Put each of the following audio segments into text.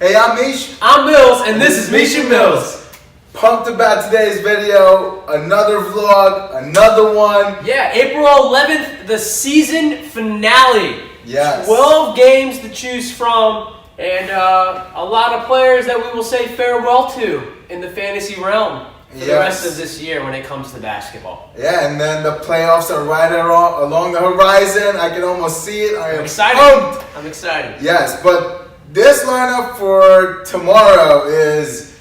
Hey, I'm Mish. I'm Mills, and this is mish&mills. Pumped about today's video. Another vlog, another one. Yeah, April 11th, the season finale. Yes. 12 games to choose from, and a lot of players that we will say farewell to in the fantasy realm for the rest of this year when it comes to basketball. Yeah, and then the playoffs are right along the horizon. I can almost see it. I am excited. Pumped. I'm excited. Yes, but this lineup for tomorrow is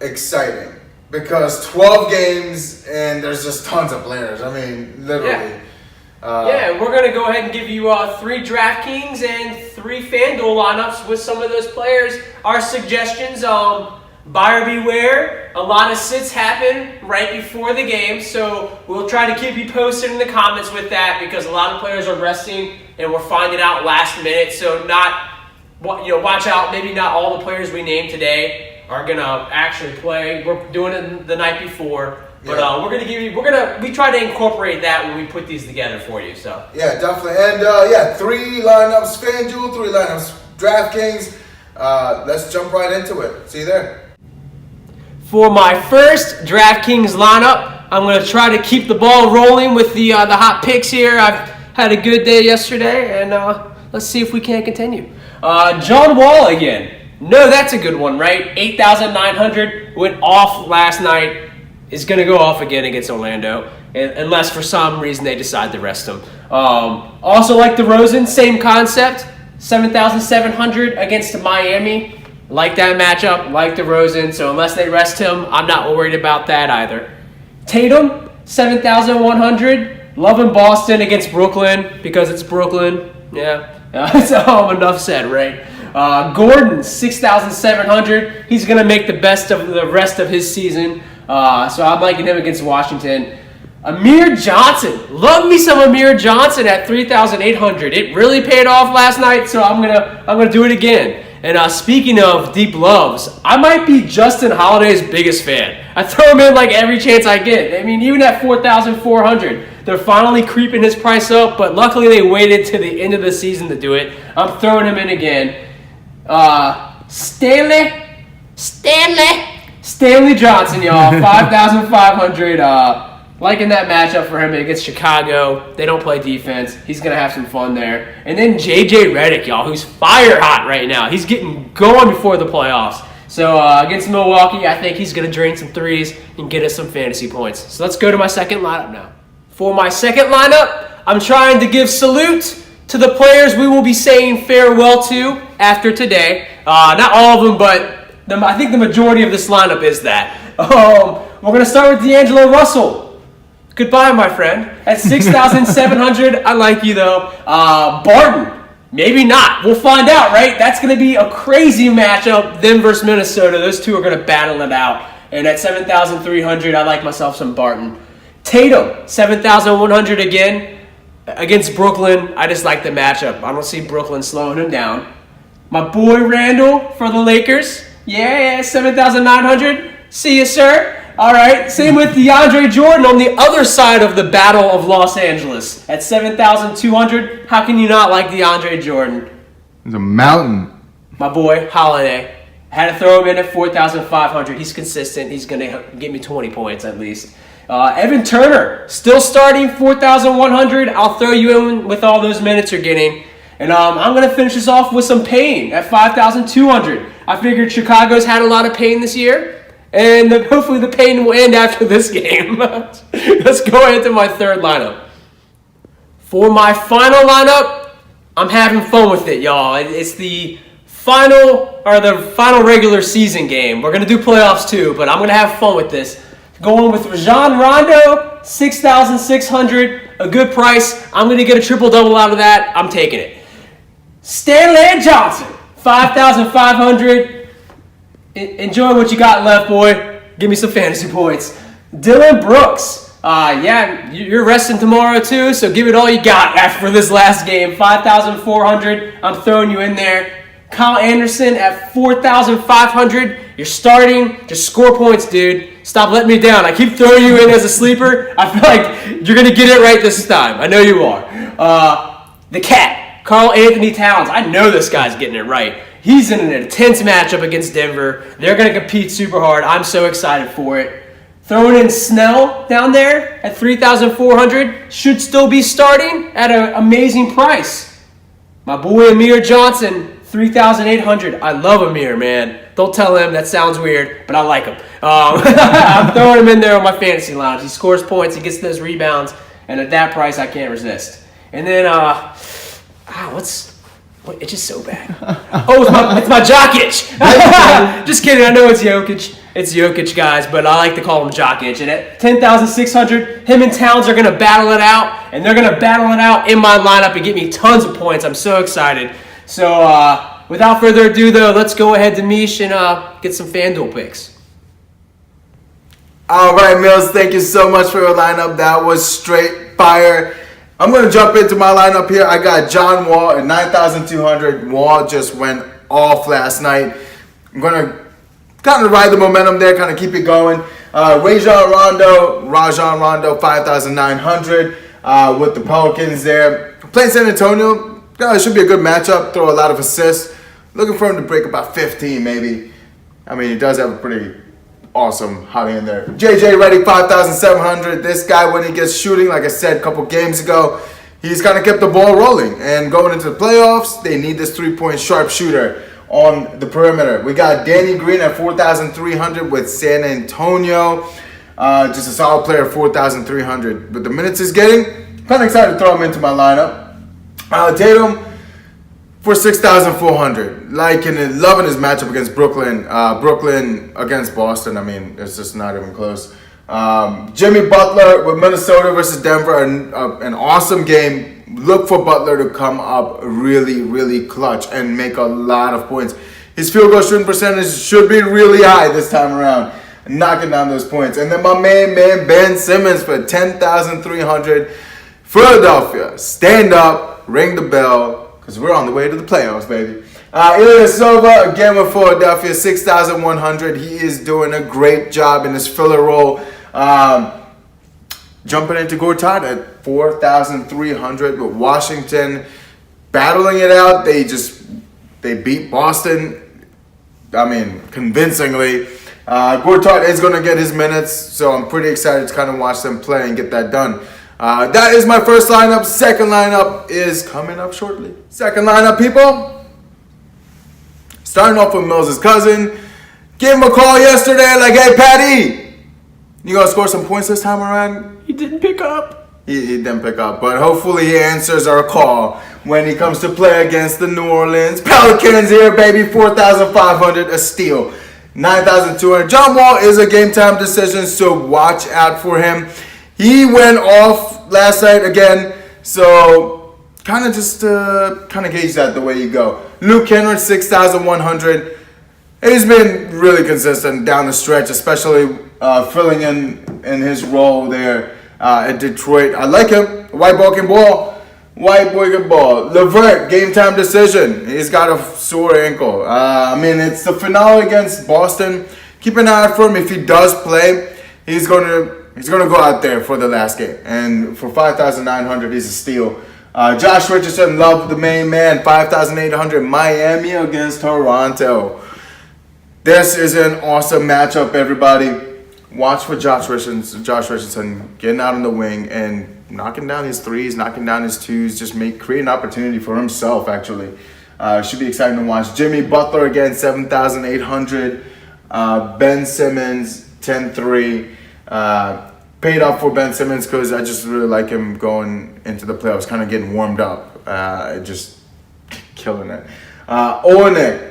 exciting because 12 games and there's just tons of players. I mean, literally. Yeah, we're going to go ahead and give you 3 DraftKings and 3 FanDuel lineups with some of those players. Our suggestions, buyer beware. A lot of sits happen right before the game, so we'll try to keep you posted in the comments with that because a lot of players are resting and we're finding out last minute. So watch out. Maybe not all the players we named today are gonna actually play. We're doing it the night before. But we're gonna give you. We try to incorporate that when we put these together for you. So yeah, definitely, and 3 lineups FanDuel, 3 lineups DraftKings. Let's jump right into it. See you there. For my first DraftKings lineup, I'm gonna try to keep the ball rolling with the hot picks here. I've had a good day yesterday, and let's see if we can continue. John Wall again. No, that's a good one, right? 8,900 went off last night. Is going to go off again against Orlando, unless for some reason they decide to rest him. Also like DeRozan, same concept, 7,700 against Miami. Like that matchup, like DeRozan, so unless they rest him, I'm not worried about that either. Tatum, 7,100, loving Boston against Brooklyn because it's Brooklyn. Yeah, that's enough said, right? Gordon, 6,700. He's going to make the best of the rest of his season. So I'm liking him against Washington. Amir Johnson. Love me some Amir Johnson at 3,800. It really paid off last night, so I'm gonna do it again. And speaking of deep loves, I might be Justin Holiday's biggest fan. I throw him in like every chance I get. I mean, even at 4,400, they're finally creeping his price up, but luckily they waited to the end of the season to do it. I'm throwing him in again. Stanley Johnson, y'all, 5,500. Liking that matchup for him against Chicago. They don't play defense. He's going to have some fun there. And then J.J. Redick, y'all, who's fire hot right now. He's getting going before the playoffs. So against Milwaukee, I think he's going to drain some threes and get us some fantasy points. So let's go to my second lineup now. For my second lineup, I'm trying to give salute to the players we will be saying farewell to after today. Not all of them, but I think the majority of this lineup is that. We're going to start with D'Angelo Russell. Goodbye, my friend. At 6,700, I like you, though. Barton, maybe not. We'll find out, right? That's going to be a crazy matchup, them versus Minnesota. Those two are going to battle it out. And at 7,300, I like myself some Barton. Tatum, 7,100 again. Against Brooklyn, I just like the matchup. I don't see Brooklyn slowing him down. My boy Randall for the Lakers. Yeah, 7,900. See you, sir. All right. Same with DeAndre Jordan on the other side of the Battle of Los Angeles at 7,200. How can you not like DeAndre Jordan? He's a mountain. My boy Holiday. I had to throw him in at 4,500. He's consistent. He's going to get me 20 points at least. Evan Turner, still starting 4,100. I'll throw you in with all those minutes you're getting. And I'm going to finish this off with some Payne at 5,200. I figured Chicago's had a lot of pain this year, and hopefully the pain will end after this game. Let's go into my third lineup. For my final lineup, I'm having fun with it, y'all. It's the final regular season game. We're going to do playoffs too, but I'm going to have fun with this. Going with Rajon Rondo, 6,600, a good price. I'm going to get a triple-double out of that. I'm taking it. Stanley Johnson, 5,500. Enjoy what you got left, boy. Give me some fantasy points. Dylan Brooks. You're resting tomorrow too, so give it all you got after this last game. 5,400. I'm throwing you in there. Kyle Anderson at 4,500. You're starting. Just score points, dude. Stop letting me down. I keep throwing you in as a sleeper. I feel like you're going to get it right this time. I know you are. The Cat, Karl Anthony Towns. I know this guy's getting it right. He's in an intense matchup against Denver. They're going to compete super hard. I'm so excited for it. Throwing in Snell down there at 3,400 should still be starting at an amazing price. My boy Amir Johnson, 3,800. I love Amir, man. Don't tell him. That sounds weird, but I like him. I'm throwing him in there on my fantasy lounge. He scores points. He gets those rebounds. And at that price, I can't resist. And then, it's just so bad. Oh, it's my Jokic. Just kidding. I know it's Jokic. It's Jokic, guys, but I like to call him Jokic. And at 10,600, him and Towns are going to battle it out. And they're going to battle it out in my lineup and get me tons of points. I'm so excited. So, without further ado, though, let's go ahead to Mish and get some FanDuel picks. All right, Mills, thank you so much for your lineup. That was straight fire. I'm going to jump into my lineup here. I got John Wall at 9,200. Wall just went off last night. I'm going to kind of ride the momentum there, kind of keep it going. Rajon Rondo, 5,900 with the Pelicans there. Playing San Antonio, it should be a good matchup. Throw a lot of assists. Looking for him to break about 15 maybe. I mean, he does have a pretty awesome hottie in there. JJ Redick, 5,700. This guy, when he gets shooting, like I said a couple games ago, he's kind of kept the ball rolling. And going into the playoffs, they need this three-point sharpshooter on the perimeter. We got Danny Green at 4,300 with San Antonio. Just a solid player, 4,300. But the minutes he's getting, kind of excited to throw him into my lineup. Tatum for 6,400. Liking and loving his matchup against Brooklyn. Brooklyn against Boston, I mean, it's just not even close. Jimmy Butler with Minnesota versus Denver, an awesome game. Look for Butler to come up really, really clutch and make a lot of points. His field goal shooting percentage should be really high this time around, knocking down those points. And then my main man, Ben Simmons for 10,300. Philadelphia, stand up, ring the bell, because we're on the way to the playoffs, baby. Ilya Silva, again with Philadelphia, 6,100. He is doing a great job in his filler role. Jumping into Gortat at 4,300 with Washington battling it out. They beat Boston, I mean, convincingly. Gortat is going to get his minutes, so I'm pretty excited to kind of watch them play and get that done. That is my first lineup. Second lineup is coming up shortly. Second lineup, people. Starting off with Mills' cousin. Gave him a call yesterday like, hey, Patty, you going to score some points this time around? He didn't pick up. He didn't pick up, but hopefully he answers our call when he comes to play against the New Orleans Pelicans here, baby. 4,500, a steal. 9,200. John Wall is a game time decision, so watch out for him. He went off last night again, so kind of just gauge that the way you go. Luke Kennard, 6,100. He's been really consistent down the stretch, especially filling in his role there at Detroit. I like him. White boy can ball. LeVert, game time decision. He's got a sore ankle. I mean, it's the finale against Boston. Keep an eye out for him. If he does play, he's gonna go out there for the last game. And for 5,900, he's a steal. Josh Richardson, love the main man. 5,800. Miami against Toronto. This is an awesome matchup, everybody. Watch for Josh Richardson getting out on the wing and knocking down his threes, knocking down his twos, just create an opportunity for himself, actually. Should be exciting to watch. Jimmy Butler, again, 7,800. Ben Simmons, 10-3. Paid off for Ben Simmons because I just really like him going into the playoffs, kind of getting warmed up. Just killing it. Olenek,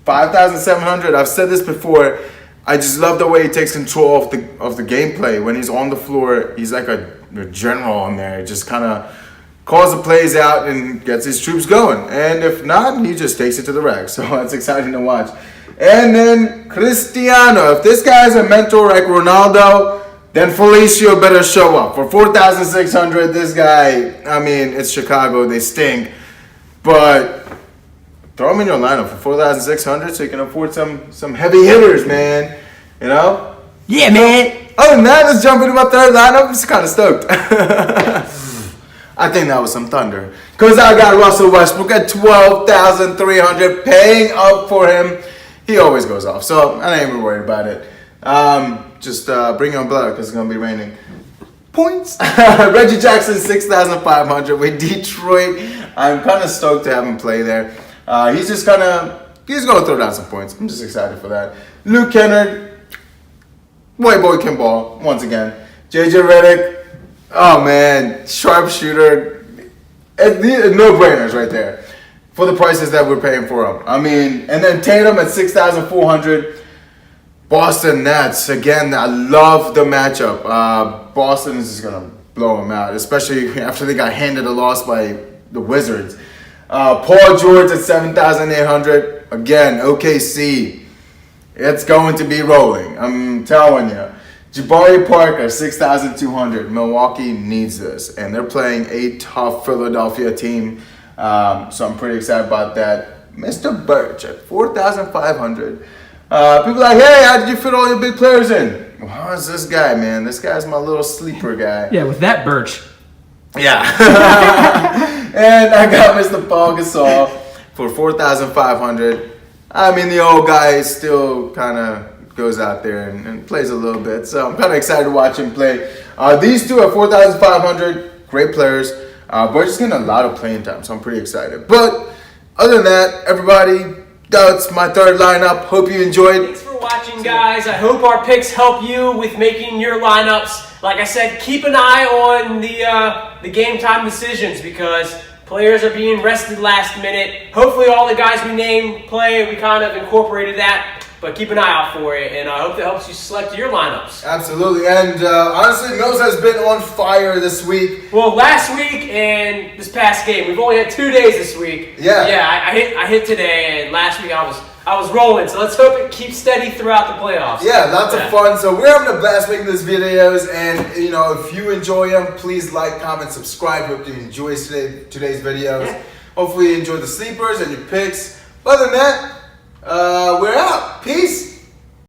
5,700. I've said this before. I just love the way he takes control of the gameplay. When he's on the floor, he's like a general in there. Just kind of calls the plays out and gets his troops going. And if not, he just takes it to the rack. So that's exciting to watch. And then Cristiano. If this guy's a mentor like Ronaldo, then Felicio better show up. For 4,600, this guy, I mean, it's Chicago. They stink. But throw him in your lineup for 4,600 so you can afford some heavy hitters, man. You know? Yeah, man. Other than that, let's jump into my third lineup. I'm just kind of stoked. I think that was some thunder. Because I got Russell Westbrook at 12,300 paying up for him. He always goes off, so I ain't even worried about it. Just bring your umbrella because it's going to be raining. Points. Reggie Jackson, 6,500 with Detroit. I'm kind of stoked to have him play there. He's going to throw down some points. I'm just excited for that. Luke Kennard, white boy can ball once again. JJ Redick, oh man, sharpshooter. No-brainers right there for the prices that we're paying for him. I mean, and then Tatum at 6,400. Boston Nets, again, I love the matchup. Boston is just going to blow them out, especially after they got handed a loss by the Wizards. Paul George at 7,800. Again, OKC, it's going to be rolling. I'm telling you. Jabari Parker, 6,200. Milwaukee needs this, and they're playing a tough Philadelphia team, so I'm pretty excited about that. Mr. Birch at 4,500. People are like, hey, how did you fit all your big players in? Well, how's this guy, man? This guy's my little sleeper guy. Yeah, with that Birch. Yeah. And I got Mr. Paul Gasol for 4,500. I mean, the old guy still kind of goes out there and plays a little bit. So I'm kind of excited to watch him play. These two at 4,500, great players. We're just getting a lot of playing time, so I'm pretty excited. But other than that, everybody, that's my third lineup. Hope you enjoyed. Thanks for watching, guys. I hope our picks help you with making your lineups. Like I said, keep an eye on the game time decisions because players are being rested last minute. Hopefully all the guys we named play. We kind of incorporated that. But keep an eye out for it, and I hope that helps you select your lineups. Absolutely, and honestly, Mills has been on fire this week. Well, last week and this past game, we've only had 2 days this week. Yeah. Yeah, I hit today, and last week I was rolling. So let's hope it keeps steady throughout the playoffs. Yeah, lots of fun. So we're having a blast making these videos, and if you enjoy them, please like, comment, subscribe. Hope you enjoy today's videos. Yeah. Hopefully, you enjoy the sleepers and your picks. Other than that, we're out. Peace.